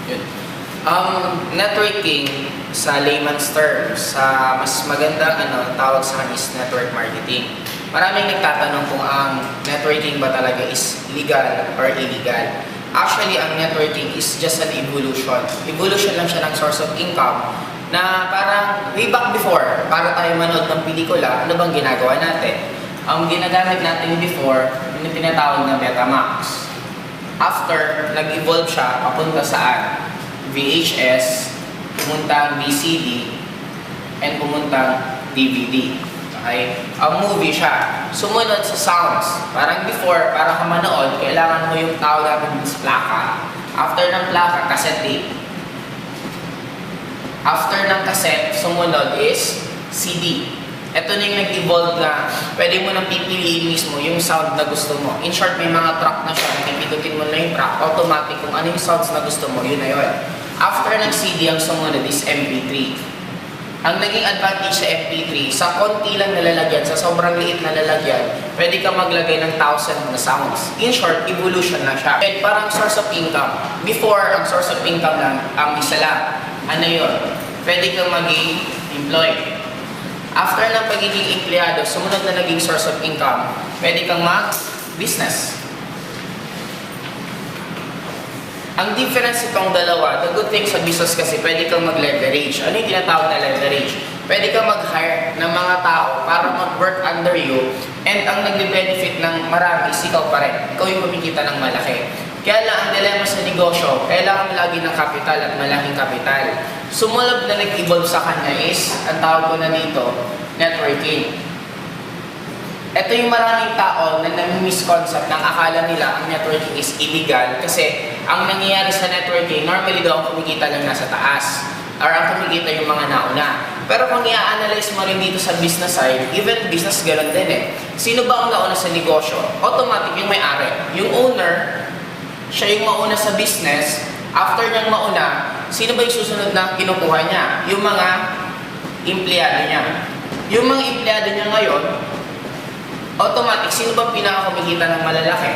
Yun. Networking sa layman's terms, sa mas magandang tawag sa kanya is network marketing. Maraming nagtatanong kung ang networking ba talaga is legal or illegal. Actually, ang networking is just an evolution. Evolution lang siya ng source of income na parang way back before, para tayo manood ng pelikula, ano bang ginagawa natin? Ang ginagamit natin before, yung tinatawag na Betamax. After, nag-evolve siya, papunta saan? VHS, pumuntang VCD, and pumuntang DVD. Okay? Ang movie siya. Sumunod sa sounds. Parang before, para ka manood, kailangan mo yung tawag natin sa plaka. After ng plaka, cassette tape. After ng cassette, sumunod is CD. Ito na yung nag-evolve na pwede mo nang pipiliin mismo yung sound na gusto mo. In short, may mga track na siya. Pipindutin mo na yung track. Automatic kung ano yung sounds na gusto mo, yun na yun. After ng CD, ang sumunod is MP3. Ang naging advantage sa MP3, sa konti lang nalalagyan, sa sobrang liit na lalagyan, pwede ka maglagay ng 1,000 na sounds. In short, evolution na siya. And parang source of income. Before, ang source of income lang, ang isa lang. Ano yun? Pwede kang maging employed. After ng pagiging empleyado, sumunod na naging source of income, pwede kang mag-business. Ang difference itong dalawa, the good thing sa business kasi, pwede kang mag-leverage. Ano yung tinatawag na leverage? Pwede kang mag-hire ng mga tao para mag-work under you, and ang nag-benefit ng marami is ikaw pa rin. Ikaw yung kumikita ng malaki. Kaya lang, ang dilemma sa negosyo, kailangan lagi ng kapital at malaking kapital. Sumunod na nag-evolve sa kanya is, ang tawag ko na dito, networking. Ito yung maraming tao na nami-misconcept ng akala nila ang networking is illegal kasi ang nangyayari sa networking, normally daw ang kumikita lang nasa taas or ang kumikita yung mga nauna. Pero kung i-analyze mo rin dito sa business side, even business gano'n din eh. Sino ba ang nauna sa negosyo? Automatic yung may-ari. Yung owner, siya yung mauna sa business. After niyang mauna, sino ba yung susunod na kinukuha niya? Yung mga empleyado niya. Yung mga empleyado niya ngayon, automatic, sino bang pinakakumikita ng malalaki?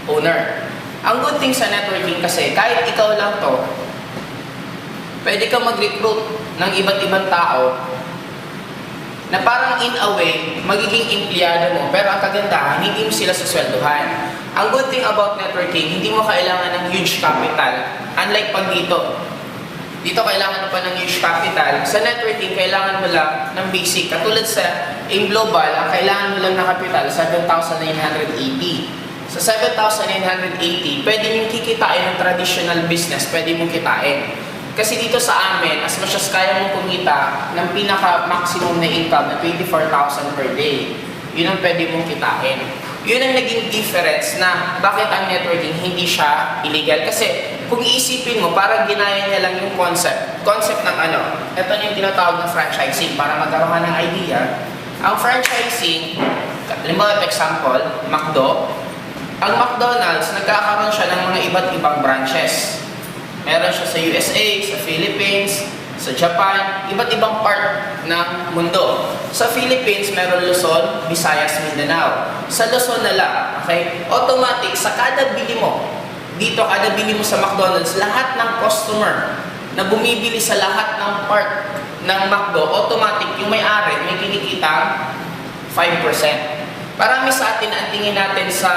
Owner. Ang good thing sa networking kasi, kahit ikaw lang to, pwede kang mag-recruit ng iba't ibang tao na parang in a way, magiging empleyado mo, pero ang kagandahan, hindi mo sila susweldohan. Ang good thing about networking, hindi mo kailangan ng huge capital. Unlike pag dito, kailangan mo pa ng huge capital. Sa networking, kailangan mo lang ng basic. Katulad sa in global, ang kailangan mo lang na capital, 7,980. Sa 7,980, pwede mong kikitain ng traditional business, pwede mong kitain. Kasi dito sa amin, as much as kaya mong kumita ng pinaka-maximum na income na 24,000 per day, yun ang pwede mong kitain. Yun ang naging difference na bakit ang networking hindi siya illegal. Kasi kung iisipin mo, parang ginaya niya lang yung concept. Concept ng ito yung tinatawag na franchising para magkaroon ka ng idea. Ang franchising, halimbawa example, McDo. Ang McDonald's, nagkakaroon siya ng mga iba't ibang branches. Meron siya sa USA, sa Philippines, sa Japan, iba't ibang part ng mundo. Sa Philippines, meron Luzon, Visayas, Mindanao. Sa Luzon na lang, okay? Automatic, sa kada bili mo, dito kada bili mo sa McDonald's, lahat ng customer na bumibili sa lahat ng part ng McDo, automatic, yung may-ari, may kinikitang 5%. Marami sa atin ang tingin natin sa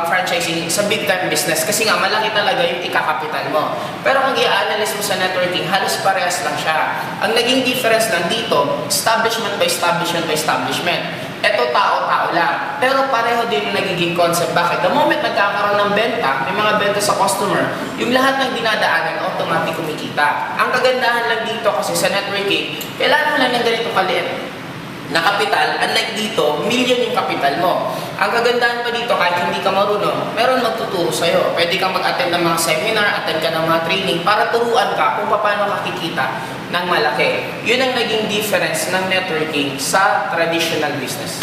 franchising sa big time business kasi nga malaki talaga yung ikakapital mo. Pero kung i-analyze mo sa networking, halos parehas lang siya. Ang naging difference lang dito, establishment by establishment by establishment. Ito tao-tao lang. Pero pareho din yung nagiging concept. Bakit? The moment nagkakaroon ng benta, may mga benta sa customer, yung lahat ng dinadaanan, automatic kumikita. Ang kagandahan lang dito kasi sa networking, kailangan mo lang ng ganito kaliit na kapital, unlike dito, million yung kapital mo. Ang kagandahan pa dito, kahit hindi ka marunong, meron magtuturo sa'yo. Pwede kang mag-attend ng mga seminar, attend ka ng mga training, para turuan ka kung paano kakikita ng malaki. Yun ang naging difference ng networking sa traditional business.